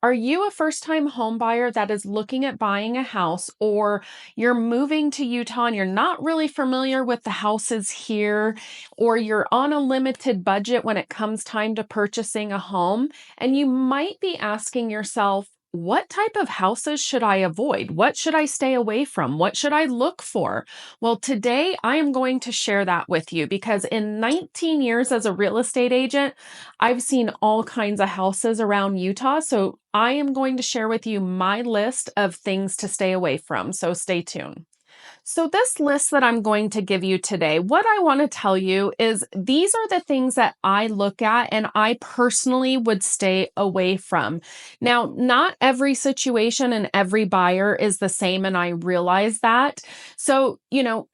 Are you a first-time home buyer that is looking at buying a house, or you're moving to Utah and you're not really familiar with the houses here, or you're on a limited budget when it comes time to purchasing a home, and you might be asking yourself, what type of houses should I avoid? What should I stay away from? What should I look for? Well, today I am going to share that with you because in 19 years as a real estate agent, I've seen all kinds of houses around Utah. So I am going to share with you my list of things to stay away from. So stay tuned. So this list that I'm going to give you today, what I want to tell you is these are the things that I look at and I personally would stay away from. Now, not every situation and every buyer is the same, and I realize that. So,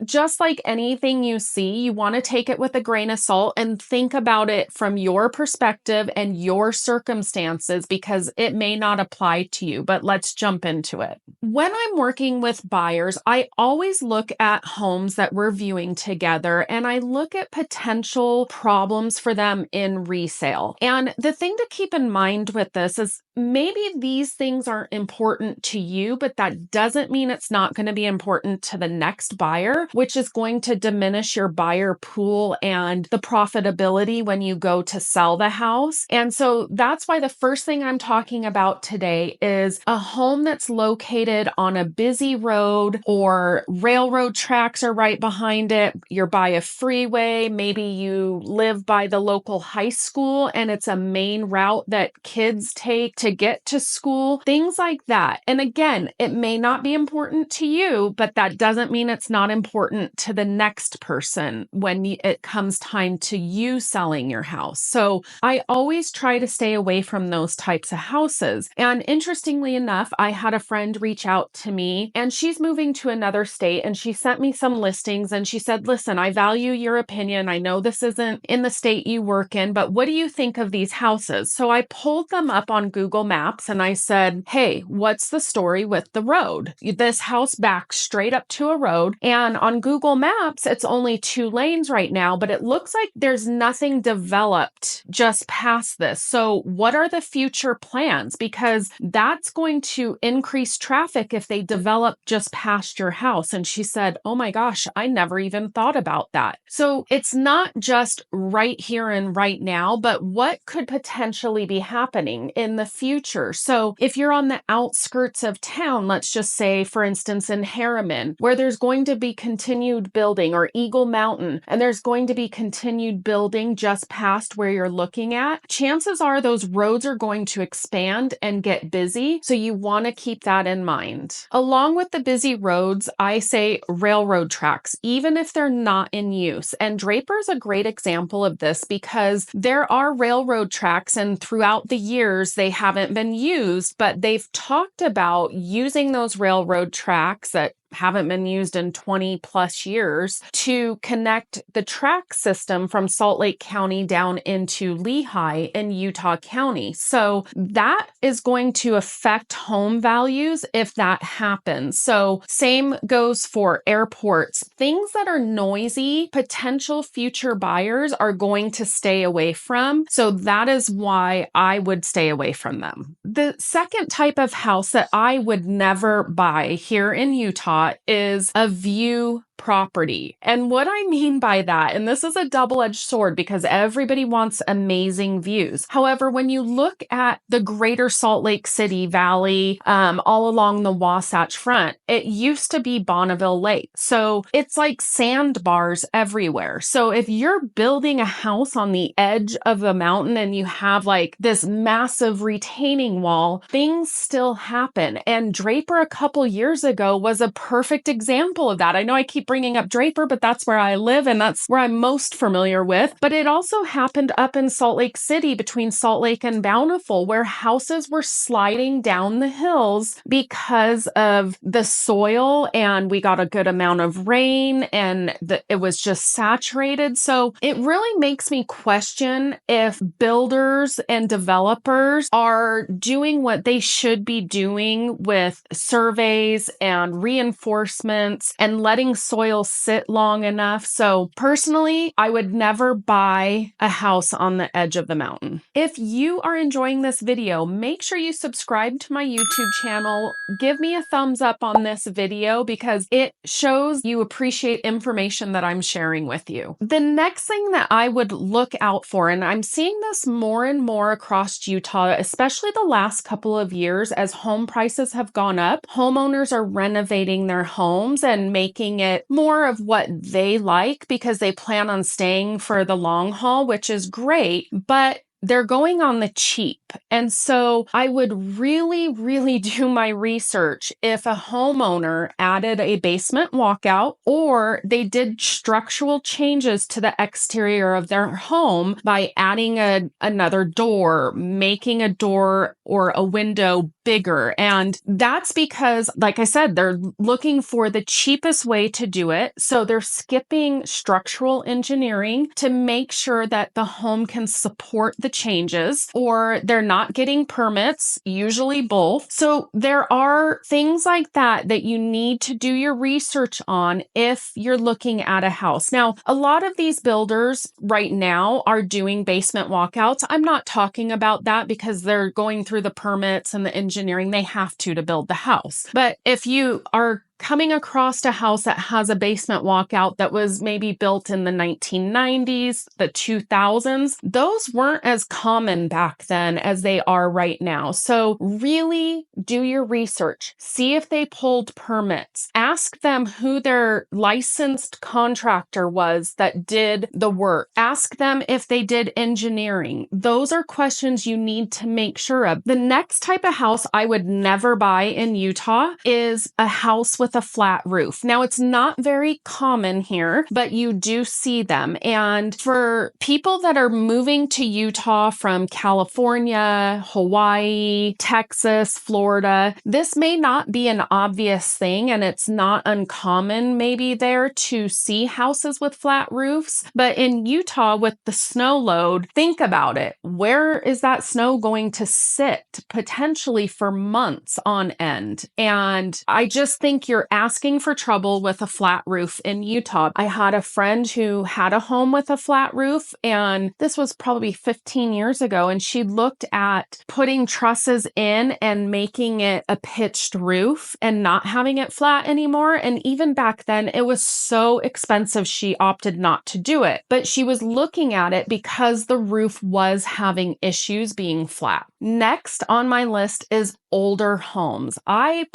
just like anything you see, you want to take it with a grain of salt and think about it from your perspective and your circumstances because it may not apply to you, but let's jump into it. When I'm working with buyers, I always look at homes that we're viewing together and I look at potential problems for them in resale. And the thing to keep in mind with this is maybe these things aren't important to you, but that doesn't mean it's not going to be important to the next buyer, which is going to diminish your buyer pool and the profitability when you go to sell the house. And so that's why the first thing I'm talking about today is a home that's located on a busy road or railroad tracks are right behind it. You're by a freeway. Maybe you live by the local high school and it's a main route that kids take to get to school, things like that. And again, it may not be important to you, but that doesn't mean it's not important to the next person when it comes time to you selling your house. So I always try to stay away from those types of houses. And interestingly enough, I had a friend reach out to me and she's moving to another state and she sent me some listings and she said, listen, I value your opinion. I know this isn't in the state you work in, but what do you think of these houses? So I pulled them up on Google Maps and I said, hey, what's the story with the road? This house backs straight up to a road. And on Google Maps, it's only 2 lanes right now, but it looks like there's nothing developed just past this. So what are the future plans? Because that's going to increase traffic if they develop just past your house. And she said, oh my gosh, I never even thought about that. So it's not just right here and right now, but what could potentially be happening in the future. So if you're on the outskirts of town, let's just say, for instance, in Harriman, where there's going to be continued building, or Eagle Mountain, and there's going to be continued building just past where you're looking at, chances are those roads are going to expand and get busy. So you want to keep that in mind. Along with the busy roads, I say railroad tracks, even if they're not in use. And Draper's a great example of this because there are railroad tracks and throughout the years, they haven't been used, but they've talked about using those railroad tracks that haven't been used in 20 plus years to connect the track system from Salt Lake County down into Lehigh in Utah County. So that is going to affect home values if that happens. So same goes for airports. Things that are noisy, potential future buyers are going to stay away from. So that is why I would stay away from them. The second type of house that I would never buy here in Utah is a view property. And what I mean by that, and this is a double-edged sword because everybody wants amazing views. However, when you look at the greater Salt Lake City Valley, all along the Wasatch Front, it used to be Bonneville Lake. So it's like sandbars everywhere. So if you're building a house on the edge of a mountain and you have like this massive retaining wall, things still happen. And Draper a couple years ago was a perfect example of that. I know I keep bringing up Draper, but that's where I live and that's where I'm most familiar with. But it also happened up in Salt Lake City between Salt Lake and Bountiful, where houses were sliding down the hills because of the soil, and we got a good amount of rain and it was just saturated. So it really makes me question if builders and developers are doing what they should be doing with surveys and reinforcements and letting soil soil sit long enough. So personally, I would never buy a house on the edge of the mountain. If you are enjoying this video, make sure you subscribe to my YouTube channel. Give me a thumbs up on this video because it shows you appreciate information that I'm sharing with you. The next thing that I would look out for, and I'm seeing this more and more across Utah, especially the last couple of years as home prices have gone up, homeowners are renovating their homes and making it more of what they like because they plan on staying for the long haul, which is great, but they're going on the cheap. And so I would really do my research if a homeowner added a basement walkout or they did structural changes to the exterior of their home by adding another door, making a door or a window bigger. And that's because, like I said, they're looking for the cheapest way to do it. So they're skipping structural engineering to make sure that the home can support the changes, or they're not getting permits, usually both. So there are things like that that you need to do your research on if you're looking at a house. Now, a lot of these builders right now are doing basement walkouts. I'm not talking about that because they're going through the permits and the engineering. They have to build the house. But if you are coming across a house that has a basement walkout that was maybe built in the 1990s, the 2000s, those weren't as common back then as they are right now. So really do your research. See if they pulled permits. Ask them who their licensed contractor was that did the work. Ask them if they did engineering. Those are questions you need to make sure of. The next type of house I would never buy in Utah is a house with a flat roof. Now, it's not very common here, but you do see them. And for people that are moving to Utah from California, Hawaii, Texas, Florida, this may not be an obvious thing, and it's not uncommon maybe there to see houses with flat roofs. But in Utah, with the snow load, think about it. Where is that snow going to sit potentially for months on end? And I just think you're asking for trouble with a flat roof in Utah. I had a friend who had a home with a flat roof, and this was probably 15 years ago, and she looked at putting trusses in and making it a pitched roof and not having it flat anymore. And even back then, it was so expensive, she opted not to do it. But she was looking at it because the roof was having issues being flat. Next on my list is older homes. I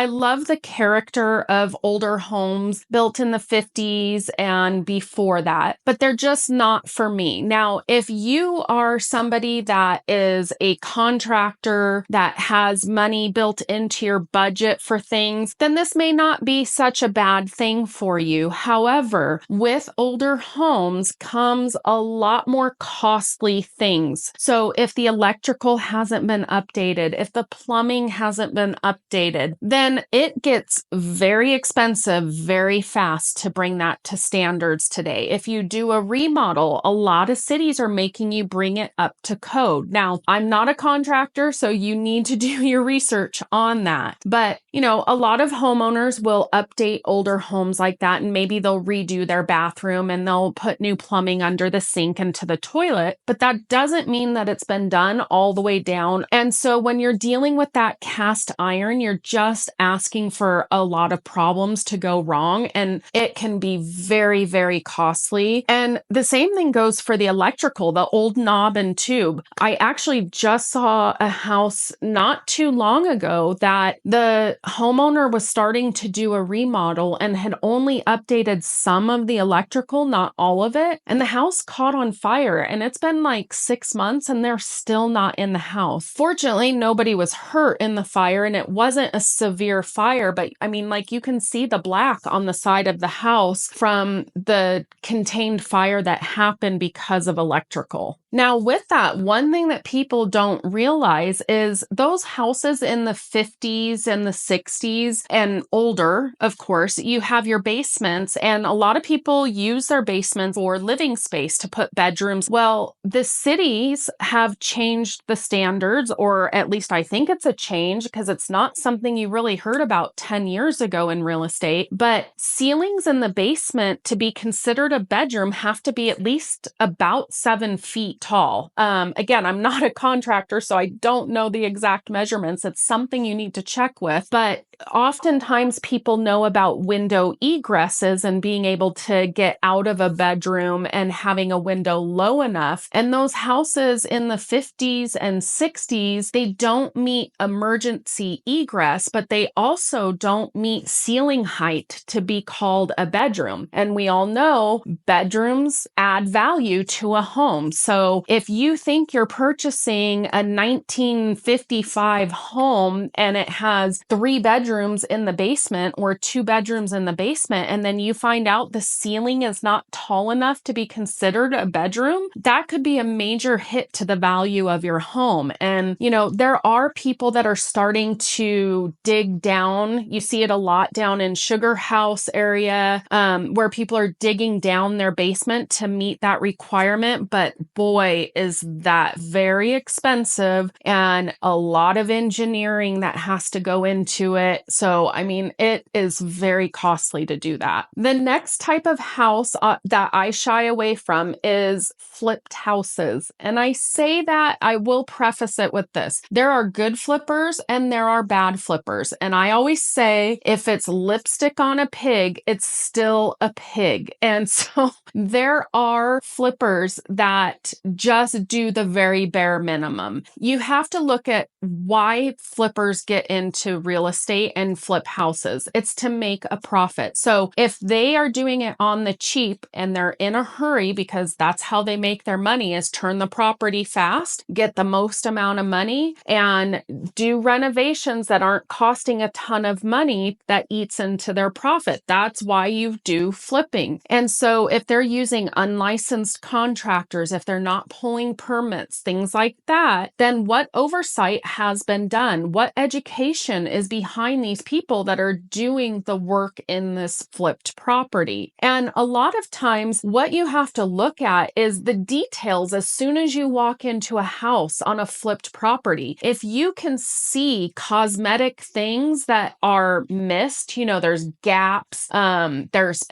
love the character of older homes built in the 50s and before that, but they're just not for me. Now, if you are somebody that is a contractor that has money built into your budget for things, then this may not be such a bad thing for you. However, with older homes comes a lot more costly things. So if the electrical hasn't been updated, if the plumbing hasn't been updated, then it gets very expensive very fast to bring that to standards today. If you do a remodel, a lot of cities are making you bring it up to code. Now, I'm not a contractor, so you need to do your research on that. But, a lot of homeowners will update older homes like that, and maybe they'll redo their bathroom and they'll put new plumbing under the sink and to the toilet. But that doesn't mean that it's been done all the way down. And so when you're dealing with that cast iron, you're just asking for a lot of problems to go wrong, and it can be very costly. And the same thing goes for the electrical, the old knob and tube. I actually just saw a house not too long ago that the homeowner was starting to do a remodel and had only updated some of the electrical, not all of it. And the house caught on fire, and it's been like 6 months and they're still not in the house. Fortunately, nobody was hurt in the fire, and it wasn't a severe fire, but you can see the black on the side of the house from the contained fire that happened because of electrical. Now, with that, one thing that people don't realize is those houses in the 50s and the 60s and older, of course, you have your basements, and a lot of people use their basements for living space to put bedrooms. Well, the cities have changed the standards, or at least I think it's a change because it's not something you really heard about 10 years ago in real estate. But ceilings in the basement to be considered a bedroom have to be at least about 7 feet tall. Again, I'm not a contractor, so I don't know the exact measurements. It's something you need to check with. But oftentimes people know about window egresses and being able to get out of a bedroom and having a window low enough. And those houses in the 50s and 60s, they don't meet emergency egress, but they also don't meet ceiling height to be called a bedroom. And we all know bedrooms add value to a home. So if you think you're purchasing a 1955 home and it has 3 bedrooms in the basement or 2 bedrooms in the basement, and then you find out the ceiling is not tall enough to be considered a bedroom, that could be a major hit to the value of your home. And, there are people that are starting to dig down. You see it a lot down in Sugar House area, where people are digging down their basement to meet that requirement. But boy, is that very expensive and a lot of engineering that has to go into it. So, it is very costly to do that. The next type of house that I shy away from is flipped houses. And I say that, I will preface it with this. There are good flippers and there are bad flippers. And I always say, if it's lipstick on a pig, it's still a pig. And so there are flippers that just do the very bare minimum. You have to look at why flippers get into real estate and flip houses. It's to make a profit. So if they are doing it on the cheap and they're in a hurry, because that's how they make their money, is turn the property fast, get the most amount of money, and do renovations that aren't costing a ton of money, that eats into their profit. That's why you do flipping. And so if they're using unlicensed contractors, if they're not pulling permits, things like that, then what oversight has been done? What education is behind these people that are doing the work in this flipped property? And a lot of times what you have to look at is the details as soon as you walk into a house on a flipped property. If you can see cosmetic things that are missed, there's gaps, there's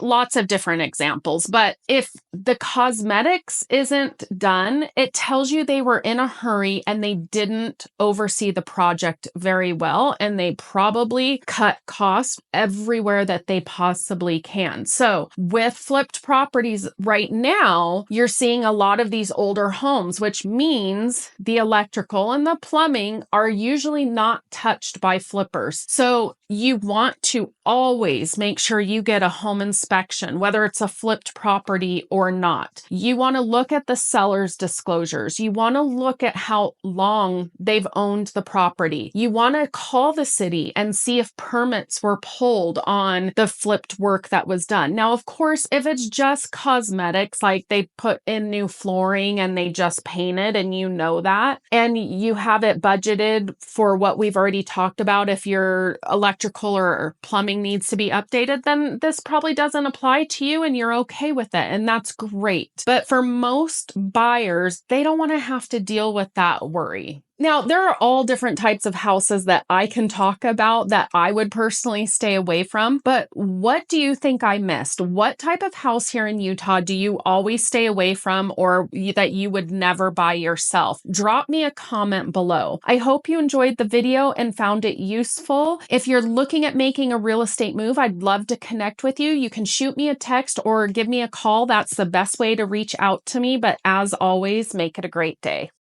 lots of different examples, but if the cosmetics isn't done, it tells you they were in a hurry and they didn't oversee the project very well, and they probably cut costs everywhere that they possibly can. So with flipped properties right now, you're seeing a lot of these older homes, which means the electrical and the plumbing are usually not touched by flippers. So you want to always make sure you get a home inspection, whether it's a flipped property or not. You want to look at the seller's disclosures. You want to look at how long they've owned the property. You want to call the city and see if permits were pulled on the flipped work that was done. Now, of course, if it's just cosmetics, like they put in new flooring and they just painted and that, and you have it budgeted for what we've already talked about, if your electrical or plumbing needs to be updated, then this probably doesn't apply to you and you're okay with it. And that's great. But for most buyers, they don't want to have to deal with that worry. Now, there are all different types of houses that I can talk about that I would personally stay away from. But what do you think I missed? What type of house here in Utah do you always stay away from, or that you would never buy yourself? Drop me a comment below. I hope you enjoyed the video and found it useful. If you're looking at making a real estate move, I'd love to connect with you. You can shoot me a text or give me a call. That's the best way to reach out to me. But as always, make it a great day.